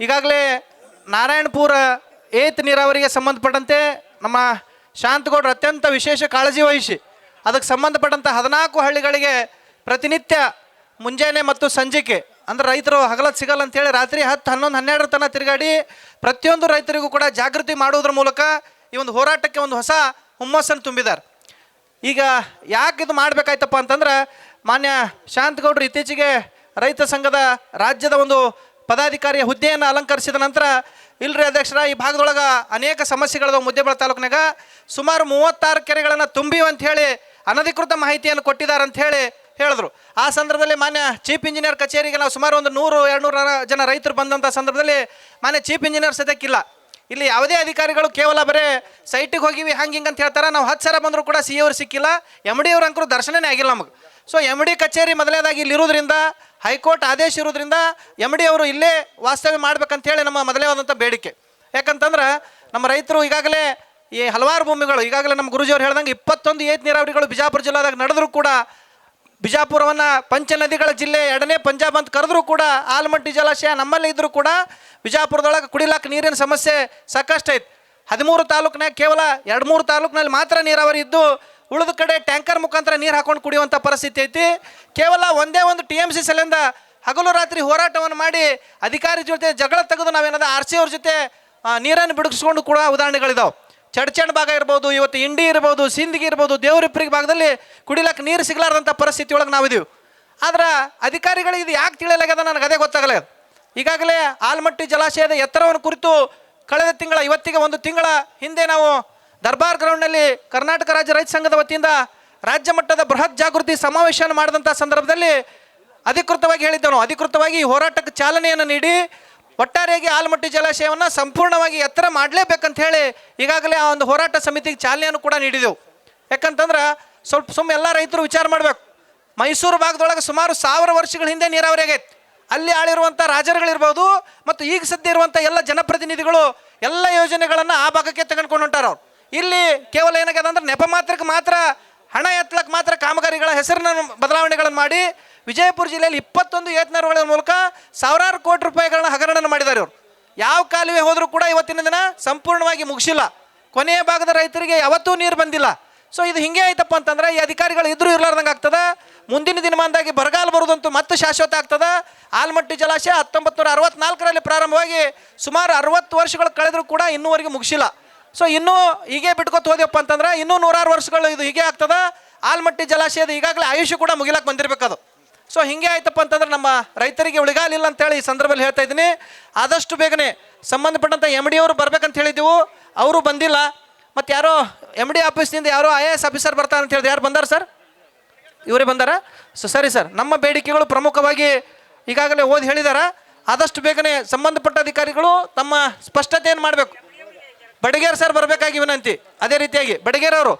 ಈಗಾಗಲೇ ನಾರಾಯಣಪುರ ಏತ್ ನೀರಾವರಿಗೆ ಸಂಬಂಧಪಟ್ಟಂತೆ ನಮ್ಮ ಶಾಂತಗೌಡರು ಅತ್ಯಂತ ವಿಶೇಷ ಕಾಳಜಿ ವಹಿಸಿ ಅದಕ್ಕೆ ಸಂಬಂಧಪಟ್ಟಂಥ 14 ಹಳ್ಳಿಗಳಿಗೆ ಪ್ರತಿನಿತ್ಯ ಮುಂಜಾನೆ ಮತ್ತು ಸಂಜೆಗೆ ಅಂದ್ರೆ ರೈತರು ಹಗಲತ್ತು ಸಿಗಲ್ಲ ಅಂತೇಳಿ ರಾತ್ರಿ 10, 11, 12 ತನಕ ತಿರುಗಾಡಿ ಪ್ರತಿಯೊಂದು ರೈತರಿಗೂ ಕೂಡ ಜಾಗೃತಿ ಮಾಡುವುದರ ಮೂಲಕ ಈ ಒಂದು ಹೋರಾಟಕ್ಕೆ ಒಂದು ಹೊಸ ಹುಮ್ಮಸ್ಸನ್ನು ತುಂಬಿದ್ದಾರೆ. ಈಗ ಯಾಕೆ ಇದು ಮಾಡಬೇಕಾಯ್ತಪ್ಪ ಅಂತಂದ್ರೆ ಮಾನ್ಯ ಶಾಂತಗೌಡರು ಇತ್ತೀಚೆಗೆ ರೈತ ಸಂಘದ ರಾಜ್ಯದ ಒಂದು ಪದಾಧಿಕಾರಿಯ ಹುದ್ದೆಯನ್ನು ಅಲಂಕರಿಸಿದ ನಂತರ ಇಲ್ರಿ ಅಧ್ಯಕ್ಷರ ಈ ಭಾಗದೊಳಗೆ ಅನೇಕ ಸಮಸ್ಯೆಗಳದ ಮುದ್ದೇಬಿಹಾಳ ತಾಲೂಕಿನಾಗ ಸುಮಾರು 36 ಕೆರೆಗಳನ್ನು ತುಂಬಿವೆ ಅಂತ ಹೇಳಿ ಅನಧಿಕೃತ ಮಾಹಿತಿಯನ್ನು ಕೊಟ್ಟಿದ್ದಾರೆ ಅಂತ ಹೇಳಿ ಹೇಳಿದ್ರು. ಆ ಸಂದರ್ಭದಲ್ಲಿ ಮಾನ್ಯ ಚೀಫ್ ಇಂಜಿನಿಯರ್ ಕಚೇರಿಗೆ ನಾವು ಸುಮಾರು ಒಂದು 100-200 ಜನ ರೈತರು ಬಂದಂಥ ಸಂದರ್ಭದಲ್ಲಿ ಮಾನ್ಯ ಚೀಫ್ ಇಂಜಿನಿಯರ್ ಸದ್ಯಕ್ಕಿಲ್ಲ. ಇಲ್ಲಿ ಯಾವುದೇ ಅಧಿಕಾರಿಗಳು ಕೇವಲ ಬರೇ ಸೈಟಿಗೆ ಹೋಗಿವಿ ಹಿಂಗೆ ಅಂತ ಹೇಳ್ತಾರೆ. ನಾವು 10 ಸಲ ಬಂದರೂ ಕೂಡ ಸಿ ಅವ್ರು ಸಿಕ್ಕಿಲ್ಲ, ಎಮ್ ಡಿ ಅವ್ರ ಅಂಕರು ದರ್ಶನನೇ ಆಗಿಲ್ಲ ನಮಗೆ. ಸೊ ಎಮ್ ಡಿ ಕಚೇರಿ ಮೊದಲೇದಾಗಿ ಇಲ್ಲಿ ಇರೋದ್ರಿಂದ ಹೈಕೋರ್ಟ್ ಆದೇಶ ಇರೋದ್ರಿಂದ ಎಮ್ ಡಿ ಅವರು ಇಲ್ಲೇ ವಾಸ್ತವ್ಯ ಮಾಡ್ಬೇಕಂತೇಳಿ ನಮ್ಮ ಮೊದಲೇವಾದಂಥ ಬೇಡಿಕೆ. ಯಾಕಂತಂದ್ರೆ ನಮ್ಮ ರೈತರು ಈಗಾಗಲೇ ಈ ಹಲವಾರು ಭೂಮಿಗಳು ಈಗಾಗಲೇ ನಮ್ಮ ಗುರುಜಿಯವರು ಹೇಳ್ದಂಗೆ 21 ಏತ್ ನೀರಾವರಿಗಳು ಬಿಜಾಪುರ ಜಿಲ್ಲಾದಾಗ ನಡೆದರೂ ಕೂಡ ಬಿಜಾಪುರವನ್ನು ಪಂಚ ನದಿಗಳ ಜಿಲ್ಲೆ 2ನೇ ಪಂಜಾಬ್ ಅಂತ ಕರೆದ್ರೂ ಕೂಡ ಆಲಮಟ್ಟಿ ಜಲಾಶಯ ನಮ್ಮಲ್ಲಿ ಇದ್ದರೂ ಕೂಡ ಬಿಜಾಪುರದೊಳಗೆ ಕುಡಿಲಾಕ ನೀರಿನ ಸಮಸ್ಯೆ ಸಾಕಷ್ಟು ಐತೆ. 13 ತಾಲೂಕಿನಾಗ ಕೇವಲ 2-3 ತಾಲೂಕಿನಲ್ಲಿ ಮಾತ್ರ ನೀರಾವರಿ ಇದ್ದು ಉಳಿದ ಕಡೆ ಟ್ಯಾಂಕರ್ ಮುಖಾಂತರ ನೀರು ಹಾಕೊಂಡು ಕುಡಿಯುವಂಥ ಪರಿಸ್ಥಿತಿ ಐತಿ. ಕೇವಲ ಒಂದೇ ಒಂದು TMC ಸಲಿಂದ ಹಗಲು ರಾತ್ರಿ ಹೋರಾಟವನ್ನು ಮಾಡಿ ಅಧಿಕಾರಿ ಜೊತೆ ಜಗಳ ತೆಗೆದು ನಾವೇನಾದ RC ಅವ್ರ ಜೊತೆ ನೀರನ್ನು ಬಿಡಿಸ್ಕೊಂಡು ಕೂಡ ಉದಾಹರಣೆಗಳಿದಾವೆ. ಚಡ್ಚಣ್ ಭಾಗ ಇರ್ಬೋದು, ಇವತ್ತು ಇಂಡಿ ಇರ್ಬೋದು, ಸಿಂದಗಿ ಇರ್ಬೋದು, ದೇವರಿಪ್ರಿಗೆ ಭಾಗದಲ್ಲಿ ಕುಡಿಲಾಕ ನೀರು ಸಿಗಲಾರ್ದಂಥ ಪರಿಸ್ಥಿತಿ ಒಳಗೆ ನಾವಿದ್ದೀವಿ. ಆದ್ರೆ ಅಧಿಕಾರಿಗಳಿಗೆ ಇದು ಯಾಕೆ ತಿಳಿಯಲಾಗ್ಯದ ನನಗೆ ಅದೇ ಗೊತ್ತಾಗಲ್ಲ. ಈಗಾಗಲೇ ಆಲಮಟ್ಟಿ ಜಲಾಶಯದ ಎತ್ತರವನ್ನು ಕುರಿತು ಕಳೆದ ತಿಂಗಳ ಇವತ್ತಿಗೆ 1 ತಿಂಗಳ ಹಿಂದೆ ನಾವು ದರ್ಬಾರ್ ಗ್ರೌಂಡ್ನಲ್ಲಿ ಕರ್ನಾಟಕ ರಾಜ್ಯ ರೈತ ಸಂಘದ ವತಿಯಿಂದ ರಾಜ್ಯ ಮಟ್ಟದ ಬೃಹತ್ ಜಾಗೃತಿ ಸಮಾವೇಶವನ್ನು ಮಾಡಿದಂಥ ಸಂದರ್ಭದಲ್ಲಿ ಅಧಿಕೃತವಾಗಿ ಹೇಳಿದ್ದೆವು. ಅಧಿಕೃತವಾಗಿ ಈ ಹೋರಾಟಕ್ಕೆ ಚಾಲನೆಯನ್ನು ನೀಡಿ ಒಟ್ಟಾರೆಯಾಗಿ ಆಲಮಟ್ಟಿ ಜಲಾಶಯವನ್ನು ಸಂಪೂರ್ಣವಾಗಿ ಎತ್ತರ ಮಾಡಲೇಬೇಕಂತ ಹೇಳಿ ಈಗಾಗಲೇ ಆ ಒಂದು ಹೋರಾಟ ಸಮಿತಿಗೆ ಚಾಲನೆಯನ್ನು ಕೂಡ ನೀಡಿದೆವು. ಯಾಕಂತಂದ್ರೆ ಸುಮ್ಮನೆ ಎಲ್ಲ ರೈತರು ವಿಚಾರ ಮಾಡಬೇಕು. ಮೈಸೂರು ಭಾಗದೊಳಗೆ ಸುಮಾರು 1000 ವರ್ಷಗಳ ಹಿಂದೆ ನೀರಾವರಿ ಆಗೈತೆ. ಅಲ್ಲಿ ಆಳಿರುವಂಥ ರಾಜರುಗಳಿರ್ಬೋದು ಮತ್ತು ಈಗ ಸದ್ಯ ಇರುವಂಥ ಎಲ್ಲ ಜನಪ್ರತಿನಿಧಿಗಳು ಎಲ್ಲ ಯೋಜನೆಗಳನ್ನು ಆ ಭಾಗಕ್ಕೆ ತೆಗೆದುಕೊಂಡು ಹೊಂಟಾರ. ಅವ್ರು ಇಲ್ಲಿ ಕೇವಲ ಏನಾಗ್ಯದ ಅಂದ್ರೆ ನೆಪ ಮಾತ್ರಕ್ಕೆ ಮಾತ್ರ ಹಣ ಎತ್ತಲಕ್ಕೆ ಮಾತ್ರ ಕಾಮಗಾರಿಗಳ ಹೆಸರಿನ ಬದಲಾವಣೆಗಳನ್ನು ಮಾಡಿ ವಿಜಯಪುರ ಜಿಲ್ಲೆಯಲ್ಲಿ 21 ಏತ್ ನೀರಾವರಿಗಳ ಮೂಲಕ ಸಾವಿರಾರು ಕೋಟಿ ರೂಪಾಯಿಗಳನ್ನ ಹಗರಣ ಮಾಡಿದ್ದಾರೆ. ಅವರು ಯಾವ ಕಾಲುವೆ ಹೋದರೂ ಕೂಡ ಇವತ್ತಿನ ದಿನ ಸಂಪೂರ್ಣವಾಗಿ ಮುಗಿಸಿಲ್ಲ. ಕೊನೆಯ ಭಾಗದ ರೈತರಿಗೆ ಯಾವತ್ತೂ ನೀರು ಬಂದಿಲ್ಲ. ಸೊ ಇದು ಹಿಂಗೆ ಆಯ್ತಪ್ಪ ಅಂತಂದ್ರೆ ಈ ಅಧಿಕಾರಿಗಳು ಇದ್ರೂ ಇರ್ಲಾರ್ದಂಗೆ ಆಗ್ತದ. ಮುಂದಿನ ದಿನಮಾನದಾಗಿ ಬರಗಾಲ ಬರುವುದಂತೂ ಮತ್ತೆ ಶಾಶ್ವತ ಆಗ್ತದ. ಆಲಮಟ್ಟಿ ಜಲಾಶಯ 1964ರಲ್ಲಿ ಪ್ರಾರಂಭವಾಗಿ ಸುಮಾರು 60 ವರ್ಷಗಳು ಕಳೆದರೂ ಕೂಡ ಇನ್ನೂವರೆಗೆ ಮುಗಿಸಿಲ್ಲ. ಸೊ ಇನ್ನೂ ಹೀಗೆ ಬಿಟ್ಕೊತ ಹೋದ್ಯಪ್ಪ ಅಂತಂದ್ರೆ ಇನ್ನೂ 100 ವರ್ಷಗಳು ಇದು ಹೀಗೆ ಆಗ್ತದ. ಆಲಮಟ್ಟಿ ಜಲಾಶಯದ ಈಗಾಗಲೇ ಆಯುಷ್ಯ ಕೂಡ ಮುಗಿಲಾಕ ಬಂದಿರಬೇಕದು. ಸೊ ಹಿಂಗೆ ಆಯ್ತಪ್ಪ ಅಂತಂದ್ರೆ ನಮ್ಮ ರೈತರಿಗೆ ಉಳಿಗಾಲಿಲ್ಲ ಅಂತೇಳಿ ಈ ಸಂದರ್ಭದಲ್ಲಿ ಹೇಳ್ತಾ ಇದ್ದೀನಿ. ಆದಷ್ಟು ಬೇಗನೆ ಸಂಬಂಧಪಟ್ಟಂಥ MD ಅವರು ಬರ್ಬೇಕಂತ ಹೇಳಿದ್ದೆವು, ಅವರು ಬಂದಿಲ್ಲ. ಮತ್ತು ಯಾರೋ MD ಆಫೀಸ್ನಿಂದ ಯಾರೋ IAS ಆಫೀಸರ್ ಬರ್ತಾರೆ ಅಂತ ಹೇಳಿದ್ರು. ಯಾರು ಬಂದಾರ ಸರ್? ಇವರೇ ಬಂದಾರ? ಸರಿ ಸರ್, ನಮ್ಮ ಬೇಡಿಕೆಗಳು ಪ್ರಮುಖವಾಗಿ ಈಗಾಗಲೇ ಓದಿ ಹೇಳಿದಾರ. ಆದಷ್ಟು ಬೇಗನೆ ಸಂಬಂಧಪಟ್ಟ ಅಧಿಕಾರಿಗಳು ತಮ್ಮ ಸ್ಪಷ್ಟತೆಯನ್ನು ಮಾಡಬೇಕು. ಬಡಗೇರ್ ಸರ್ ಬರಬೇಕಾಗಿ ವಿನಂತಿ. ಅದೇ ರೀತಿಯಾಗಿ ಬಡಗೇರ್ ಅವರು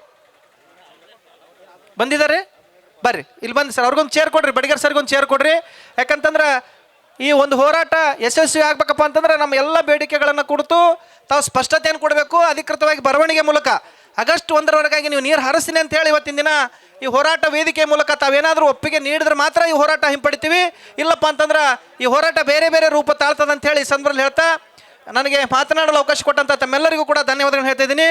ಬಂದಿದ್ದಾರೆ, ಬರ್ರಿ ಇಲ್ಲಿ ಬಂದು ಸರ್ ಅವ್ರಿಗೊಂದು ಚೇರ್ ಕೊಡ್ರಿ. ಬಡಗೇರ್ ಸರ್ಗೊಂದು ಚೇರ್ ಕೊಡ್ರಿ. ಯಾಕಂತಂದ್ರೆ ಈ ಒಂದು ಹೋರಾಟ ಯಶಸ್ವಿ ಆಗ್ಬೇಕಪ್ಪ ಅಂತಂದ್ರೆ ನಮ್ಮ ಎಲ್ಲ ಬೇಡಿಕೆಗಳನ್ನು ಕುರಿತು ತಾವು ಸ್ಪಷ್ಟತೆಯನ್ನು ಕೊಡಬೇಕು. ಅಧಿಕೃತವಾಗಿ ಬರವಣಿಗೆ ಮೂಲಕ ಆಗಸ್ಟ್ 1ರವರೆಗಾಗಿ ನೀವು ನೀರು ಹರಿಸ್ತೀನಿ ಅಂತ ಹೇಳಿ ಇವತ್ತಿನ ದಿನ ಈ ಹೋರಾಟ ವೇದಿಕೆ ಮೂಲಕ ತಾವೇನಾದರೂ ಒಪ್ಪಿಗೆ ನೀಡಿದ್ರೆ ಮಾತ್ರ ಈ ಹೋರಾಟ ಹಿಂಪಡಿತೀವಿ. ಇಲ್ಲಪ್ಪ ಅಂತಂದ್ರೆ ಈ ಹೋರಾಟ ಬೇರೆ ಬೇರೆ ರೂಪ ತಾಳ್ತದೆ ಅಂತ ಹೇಳಿ ಈ ಸಂದರ್ಭದಲ್ಲಿ ಹೇಳ್ತಾ ನನಗೆ ಮಾತನಾಡಲು ಅವಕಾಶ ಕೊಟ್ಟಂಥ ತಮ್ಮೆಲ್ಲರಿಗೂ ಕೂಡ ಧನ್ಯವಾದಗಳು ಹೇಳ್ತಾ ಇದ್ದೀನಿ.